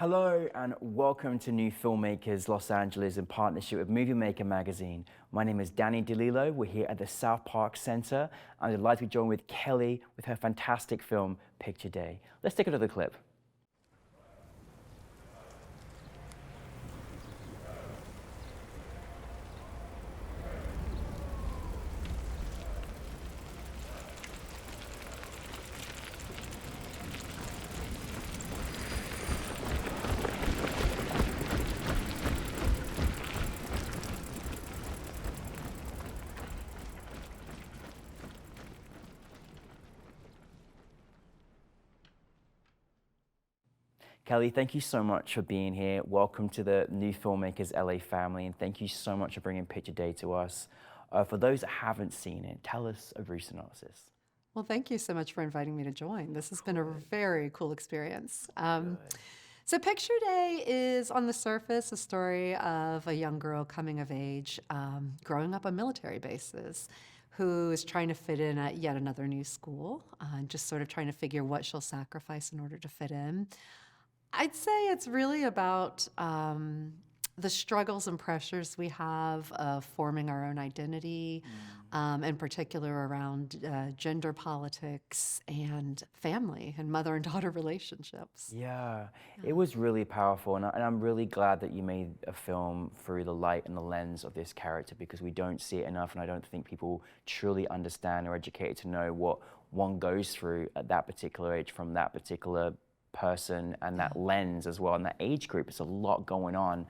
Hello and welcome to New Filmmakers Los Angeles in partnership with Movie Maker magazine. My name is Danny DeLillo. We're here at the South Park Center. I'm delighted to be joined with Kelly with her fantastic film, Picture Day. Let's take another clip. Kelly, thank you so much for being here. Welcome to the New Filmmakers LA family, and thank you so much for bringing Picture Day to us. For those that haven't seen it, tell us a brief synopsis. Well, thank you so much for inviting me to join. This has been a very cool experience. So Picture Day is, on the surface, a story of a young girl coming of age, growing up on military bases, who is trying to fit in at yet another new school, just sort of trying to figure what she'll sacrifice in order to fit in. I'd say it's really about the struggles and pressures we have of forming our own identity, in particular around gender politics and family and mother and daughter relationships. Yeah, it was really powerful, and I'm really glad that you made a film through the light and the lens of this character, because we don't see it enough, and I don't think people truly understand or are educated to know what one goes through at that particular age from that particular person and that lens as well, and that age group. It's a lot going on.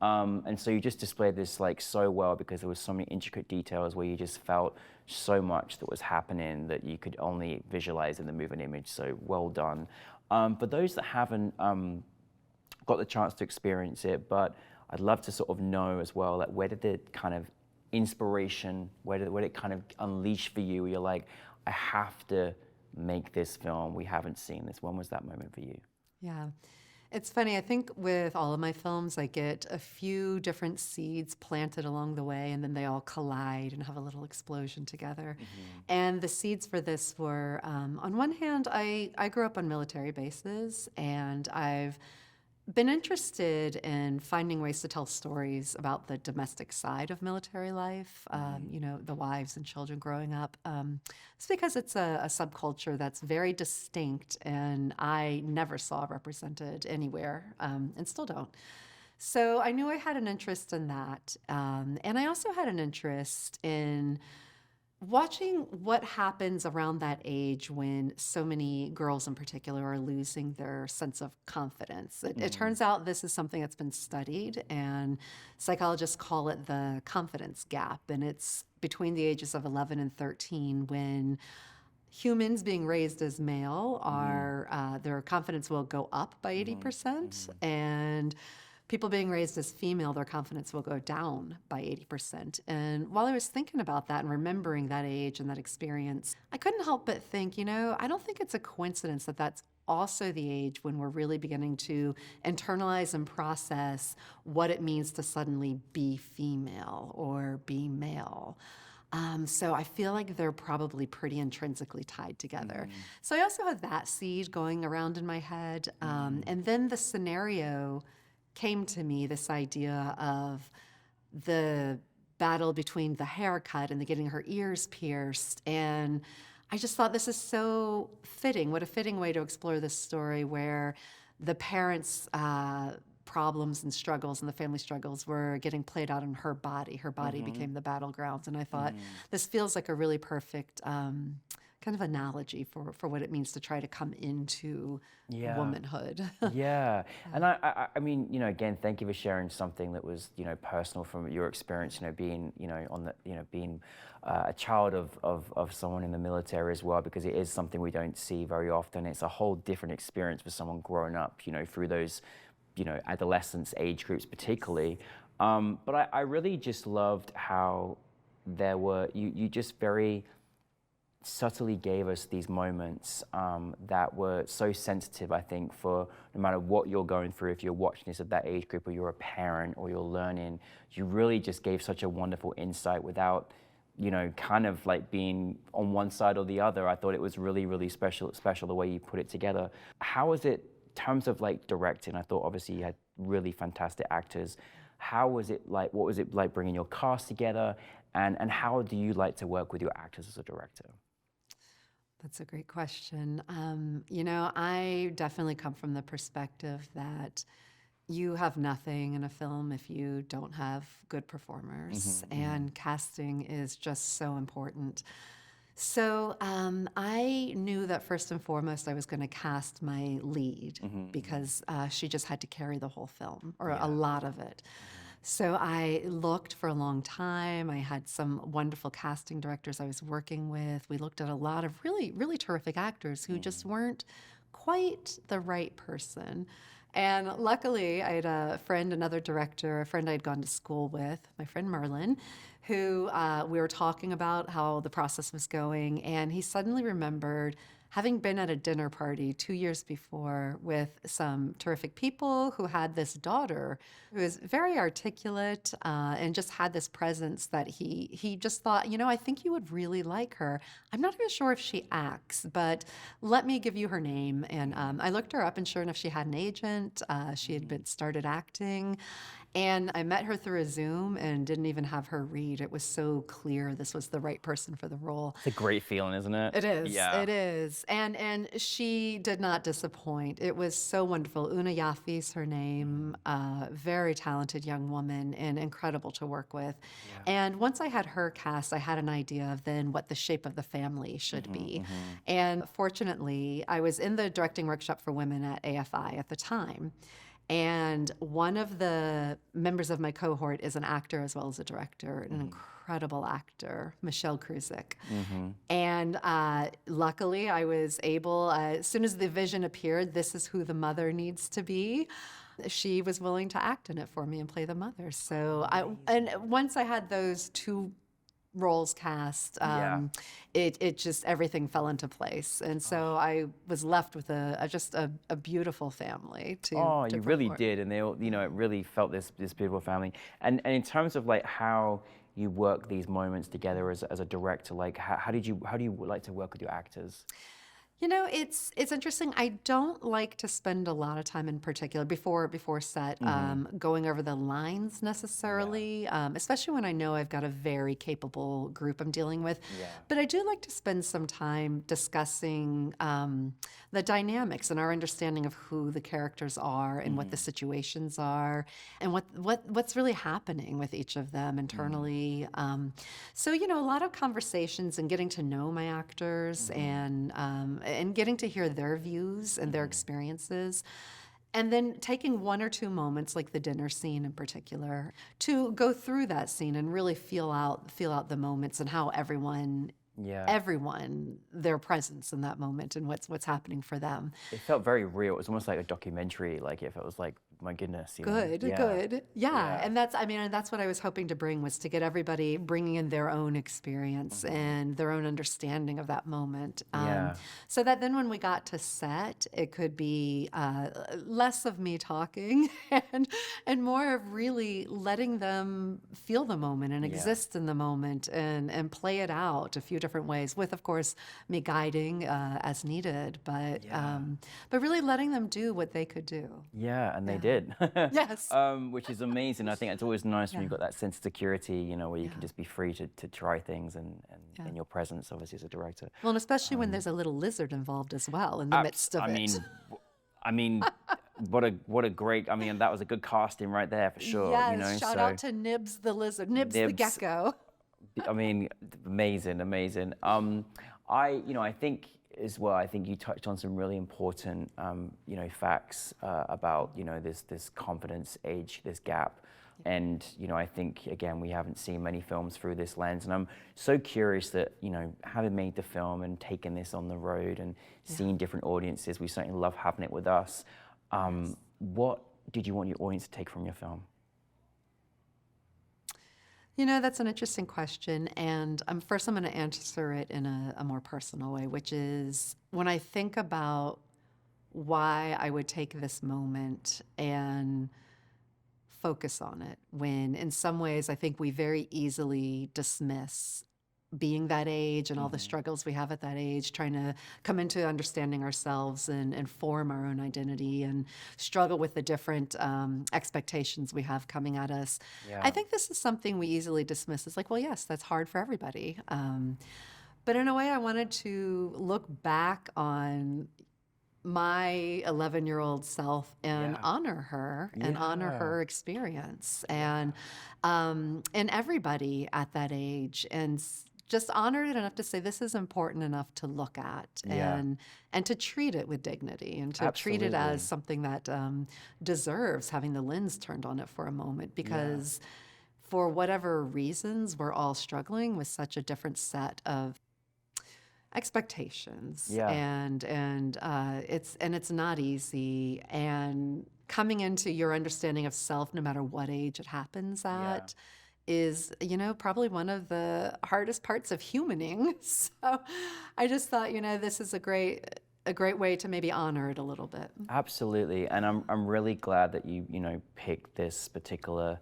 And so you just displayed this like so well, because there was so many intricate details where you just felt so much that was happening that you could only visualize in the moving image. So well done. For those that haven't got the chance to experience it, but I'd love to sort of know as well, like, where did the kind of inspiration, where did it kind of unleash for you, where you're like, I have to make this film, we haven't seen this? When was that moment for you? Yeah. It's funny, I think with all of my films, I get a few different seeds planted along the way, and then they all collide and have a little explosion together. And the seeds for this were, on one hand, I grew up on military bases, and I've been interested in finding ways to tell stories about the domestic side of military life, you know, the wives and children growing up. It's because it's a subculture that's very distinct, and I never saw represented anywhere, and still don't. So I knew I had an interest in that. And I also had an interest in watching what happens around that age when so many girls in particular are losing their sense of confidence. It turns out this is something that's been studied, and psychologists call it the confidence gap. And it's between the ages of 11 and 13 when humans being raised as male are, their confidence will go up by 80%. And people being raised as female, their confidence will go down by 80%. And while I was thinking about that and remembering that age and that experience, I couldn't help but think, you know, I don't think it's a coincidence that that's also the age when we're really beginning to internalize and process what it means to suddenly be female or be male. So I feel like they're probably pretty intrinsically tied together. So I also had that seed going around in my head. And then the scenario came to me, this idea of the battle between the haircut and the getting her ears pierced. And I just thought, this is so fitting. What a fitting way to explore this story, where the parents' problems and struggles and the family struggles were getting played out on her body. Her body became the battleground. And I thought, this feels like a really perfect kind of analogy for what it means to try to come into womanhood. And I mean, you know, again, thank you for sharing something that was, you know, personal from your experience, you know, being, you know, on the, you know, being a child of someone in the military as well, because it is something we don't see very often. It's a whole different experience for someone growing up, you know, through those, you know, adolescence age groups particularly. But I really just loved how there were, you just very subtly gave us these moments that were so sensitive, I think, for no matter what you're going through, if you're watching this at that age group or you're a parent or you're learning, you really just gave such a wonderful insight without, you know, kind of like being on one side or the other. I thought it was really, really special the way you put it together. How was it terms of like directing, I thought obviously you had really fantastic actors. How was it like? What was it like bringing your cast together? And how do you like to work with your actors as a director? That's a great question. I definitely come from the perspective that you have nothing in a film if you don't have good performers, and casting is just so important. So I knew that first and foremost I was going to cast my lead because she just had to carry the whole film, or a lot of it. So I looked for a long time. I had some wonderful casting directors I was working with. We looked at a lot of really, really terrific actors who just weren't quite the right person. And luckily, I had a friend, another director, a friend I'd gone to school with, my friend Merlin, who we were talking about how the process was going. And he suddenly remembered having been at a dinner party 2 years before with some terrific people who had this daughter who was very articulate and just had this presence that he just thought, I think you would really like her. I'm not even sure if she acts, but let me give you her name. And I looked her up, and sure enough, she had an agent. She had been started acting. And I met her through a Zoom and didn't even have her read. It was so clear this was the right person for the role. It's a great feeling, isn't it? It is. Yeah. It is. And she did not disappoint. It was so wonderful. Una Yafi's her name, very talented young woman and incredible to work with. Yeah. And once I had her cast, I had an idea of then what the shape of the family should be. And fortunately, I was in the directing workshop for women at AFI at the time. And one of the members of my cohort is an actor as well as a director, an incredible actor, Michelle Kruzik. And luckily, I was able, as soon as the vision appeared, this is who the mother needs to be. She was willing to act in it for me and play the mother. So and once I had those two roles cast, it just everything fell into place, and so I was left with just a beautiful family to. Oh, to you really perform. did, and they all, it really felt this beautiful family. And in terms of like how you work these moments together as a director, like how do you like to work with your actors? It's interesting. I don't like to spend a lot of time in particular before set going over the lines necessarily, especially when I know I've got a very capable group I'm dealing with. Yeah. But I do like to spend some time discussing the dynamics and our understanding of who the characters are and what the situations are and what's really happening with each of them internally. So a lot of conversations and getting to know my actors and getting to hear their views and their experiences. And then taking one or two moments, like the dinner scene in particular, to go through that scene and really feel out the moments and how everyone, their presence in that moment and what's happening for them. It felt very real. It was almost like a documentary. Like if it was like, my goodness, Good. Yeah. And that's what I was hoping to bring, was to get everybody bringing in their own experience and their own understanding of that moment. So that then when we got to set, it could be less of me talking and more of really letting them feel the moment and exist in the moment and play it out a few different ways with, of course, me guiding as needed, but really letting them do what they could do. Yeah, and they did. Yes. Which is amazing. I think it's always nice when you've got that sense of security, where you can just be free to try things and in your presence, obviously, as a director. Well, and especially when there's a little lizard involved as well in the midst of it. I mean, what a great, that was a good casting right there for sure. Yes, shout out to Nibs the lizard, Nibs the gecko. Amazing. I think as well, I think you touched on some really important, facts about, this confidence age, this gap. And, I think, again, we haven't seen many films through this lens. And I'm so curious that, having made the film and taken this on the road and seeing different audiences, we certainly love having it with us. What did you want your audience to take from your film? That's an interesting question. And first I'm going to answer it in a more personal way, which is when I think about why I would take this moment and focus on it, when in some ways I think we very easily dismiss being that age and all the struggles we have at that age, trying to come into understanding ourselves and form our own identity and struggle with the different expectations we have coming at us. Yeah. I think this is something we easily dismiss as like, well, yes, that's hard for everybody. But in a way, I wanted to look back on my 11-year-old self and Yeah. honor her and honor Yeah. her experience and everybody at that age and just honor it enough to say this is important enough to look at Yeah. and to treat it with dignity and to treat it Absolutely. as something that deserves having the lens turned on it for a moment because for whatever reasons we're all struggling with such a different set of expectations Yeah. and it's not easy and coming into your understanding of self no matter what age it happens at is probably one of the hardest parts of humaning. So I just thought this is a great way to maybe honor it a little bit. Absolutely, and I'm really glad that you picked this particular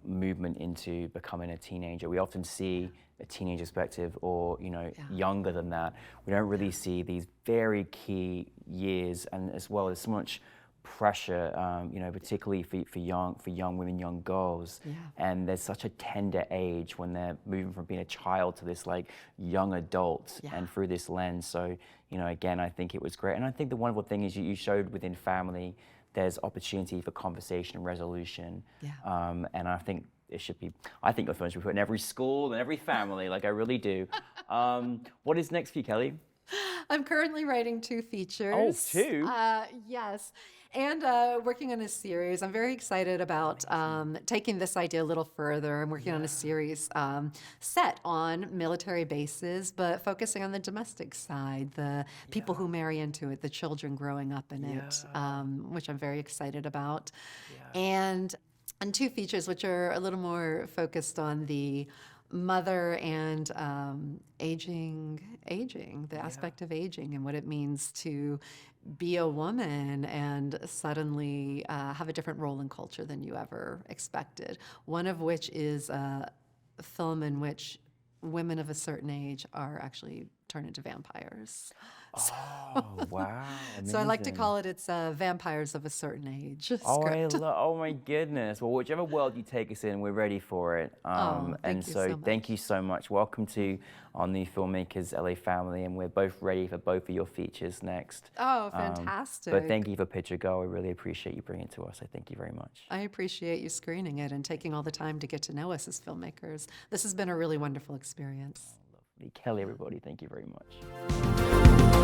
movement into becoming a teenager. We often see a teenage perspective or younger than that. We don't really see these very key years, and as well as so much pressure, particularly for young women, young girls. And there's such a tender age when they're moving from being a child to this like young adult and through this lens. So, again, I think it was great. And I think the wonderful thing is you showed within family, there's opportunity for conversation and resolution. And I think I think your film should be put in every school and every family, like I really do. What is next for you, Kelly? I'm currently writing 2 features. Oh, 2? Yes. And working on a series. I'm very excited about taking this idea a little further. I'm working on a series set on military bases, but focusing on the domestic side, the people who marry into it, the children growing up in it, which I'm very excited about. And 2 features, which are a little more focused on the mother and aging, the aspect of aging and what it means to be a woman and suddenly have a different role in culture than you ever expected. One of which is a film in which women of a certain age are actually turned into vampires. Oh, wow. So I like to Amazing. call it vampires of a certain age Oh, script. oh my goodness. Well, whichever world you take us in, we're ready for it. Thank and you so so thank much. you so much. Welcome to our new Filmmakers LA family, and we're both ready for both of your features next. Oh, fantastic. But thank you for Picture Girl. We really appreciate you bringing it to us. So thank you very much. I appreciate you screening it and taking all the time to get to know us as filmmakers. This has been a really wonderful experience. Lovely. Kelly, everybody, thank you very much.